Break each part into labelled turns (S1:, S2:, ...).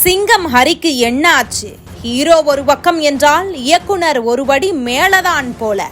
S1: சிங்கம் ஹரிக்கு என்ன ஆச்சு? ஹீரோ ஒரு பக்கம் என்றால் இயக்குனர் ஒருபடி மேலதான் போல.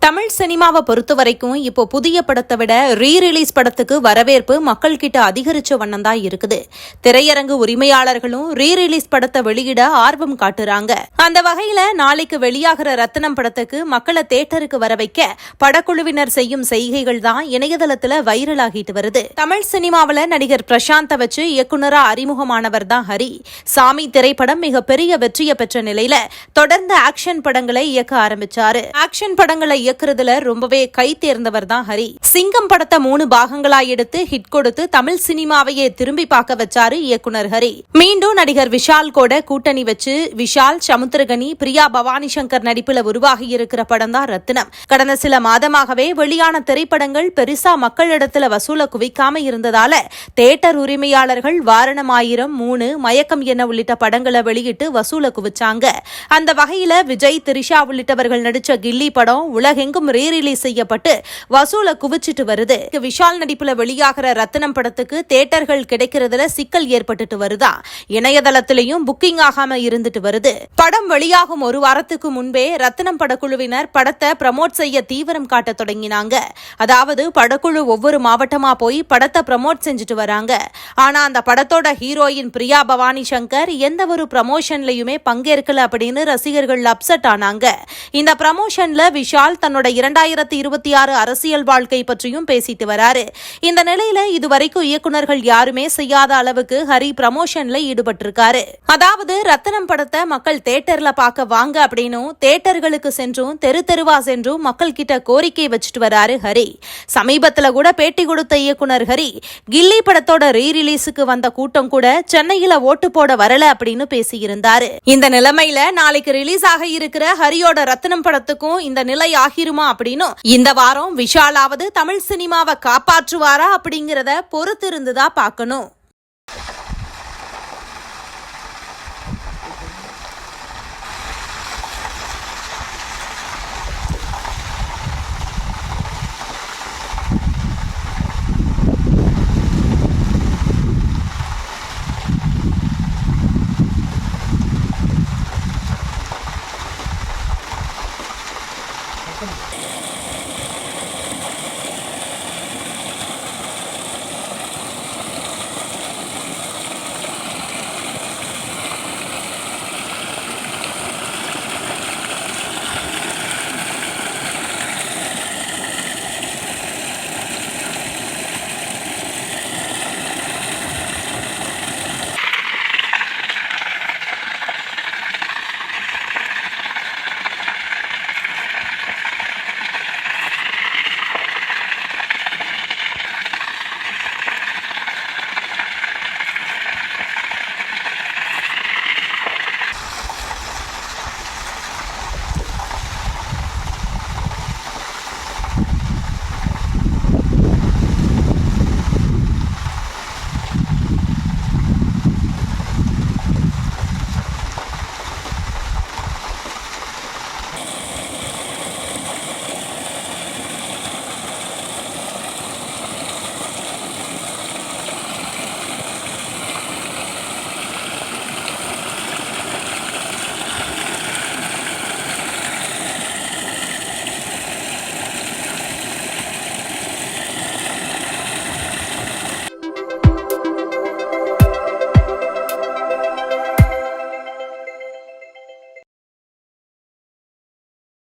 S1: தமிழ் சினிமாவை பொறுத்த வரைக்கும் இப்போ புதிய படத்தை விட ரீரிலீஸ் படத்துக்கு வரவேற்பு மக்கள் கிட்ட அதிகரிச்ச வண்ணம் தான் இருக்குது. திரையரங்கு உரிமையாளர்களும் ரீரிலீஸ் படத்தை வெளியிட ஆர்வம் காட்டுறாங்க. அந்த வகையில நாளைக்கு வெளியாகிற ரத்தினம் படத்துக்கு மக்களை தியேட்டருக்கு வர வைக்க படக்குழுவினர் செய்யும் செய்கைகள் தான் இணையதளத்துல வைரல் ஆகிட்டு வருது. தமிழ் சினிமாவில் நடிகர் பிரசாந்த வச்சு இயக்குனரா அறிமுகமானவர் தான் ஹரி. சாமி திரைப்படம் மிகப்பெரிய வெற்றியை பெற்ற நிலையில தொடர்ந்து ஆக்ஷன் படங்களை இயக்க ஆரம்பிச்சாரு. ஆக்ஷன் படங்களை இயக்குறதுல ரொம்பவே கை தேர்ந்தவர் தான் ஹரி. சிங்கம் படத்தை 3 பாகங்களா எடுத்து ஹிட் கொடுத்து தமிழ் சினிமாவையே திரும்பி பார்க்க வச்சாரு இயக்குனர் ஹரி. மீண்டும் நடிகர் விஷால் கூட கூட்டணி வச்சு விஷால், சமுத்திரகனி, பிரியா பவானி சங்கர் நடிப்புல உருவாகி இருக்கிற படம் தான் ரத்தினம். கடந்த சில மாதமாகவே வெளியான திரைப்படங்கள் பெருசா மக்களிடத்துல வசூல குவிக்காம இருந்ததால தியேட்டர் உரிமையாளர்கள் வாரணம் 1000, 3, மயக்கம் என்ன உள்ளிட்ட படங்களை வெளியிட்டு வசூல குவிச்சாங்க. அந்த வகையில விஜய், திரிஷா உள்ளிட்டவர்கள் நடிச்ச கில்லி படம் உலகெங்கும் ரீரிலீஸ் செய்யப்பட்டு வசூல குவிச்சிட்டு வருது. விஷால் நடிப்புல வெளியாகிற ரத்தினம் படத்துக்கு தியேட்டர்கள் கிடைக்கிறதுல சிக்கல் ஏற்பட்டுட்டு வருதா. இணையதளத்திலையும் புக்கிங் ஆகாம இருந்துட்டு வருது. படம் வெளியாகும் ஒரு வாரத்துக்கு முன்பே ரத்தினம் படக்குழுவினர் படத்தை ப்ரமோட் செய்ய தீவிரம் காட்ட தொடங்கினாங்க. அதாவது படக்குழு ஒவ்வொரு மாவட்டமா போய் படத்தை ப்ரமோட் செஞ்சுட்டு வராங்க. ஆனா அந்த படத்தோட ஹீரோயின் பிரியா பவானி சங்கர் எந்த ஒரு ப்ரமோஷன்லயுமே பங்கேற்கல அப்படின்னு ரசிகர்கள் அப்செட் ஆனாங்க. இந்த ப்ரமோஷன்ல விஷால் தன்னோட 2026 அரசியல் வாழ்க்கை பற்றியும் பேசிட்டு வராரு. இந்த நிலையில இதுவரைக்கும் இயக்குனர்கள் யாருமே செய்யாத அளவுக்கு ஹரி ப்ரமோஷன்ல ஈடுபட்டிருக்காரு. அதாவது ரத்தினம் படத்தை மக்கள் தியேட்டர்ல பார்க்க வாங்க அப்படின்னும் தியேட்டர்களுக்கு சென்றும் தெரு தெருவா சென்றும் மக்கள் கிட்ட கோரிக்கை வச்சுட்டு வராரு ஹரி. சமீபத்துல கூட பேட்டி கொடுத்த இயக்குனர் ஹரி கில்லி படத்தோட ரீரிலீஸுக்கு வந்த கூட்டம் கூட சென்னையில ஓட்டு போட வரல அப்படின்னு பேசியிருந்தாரு. இந்த நிலைமையில நாளைக்கு ரிலீஸ் ஆக இருக்கிற ஹரியோட ரத்தினம் படத்துக்கும் இந்த நிலை ஆகிருமா அப்படின்னு இந்த வாரம் விஷாலாவது தமிழ் சினிமாவை காப்பாற்றுவாரா அப்படிங்கறத பொறுத்திருந்துதான் பார்க்கணும்.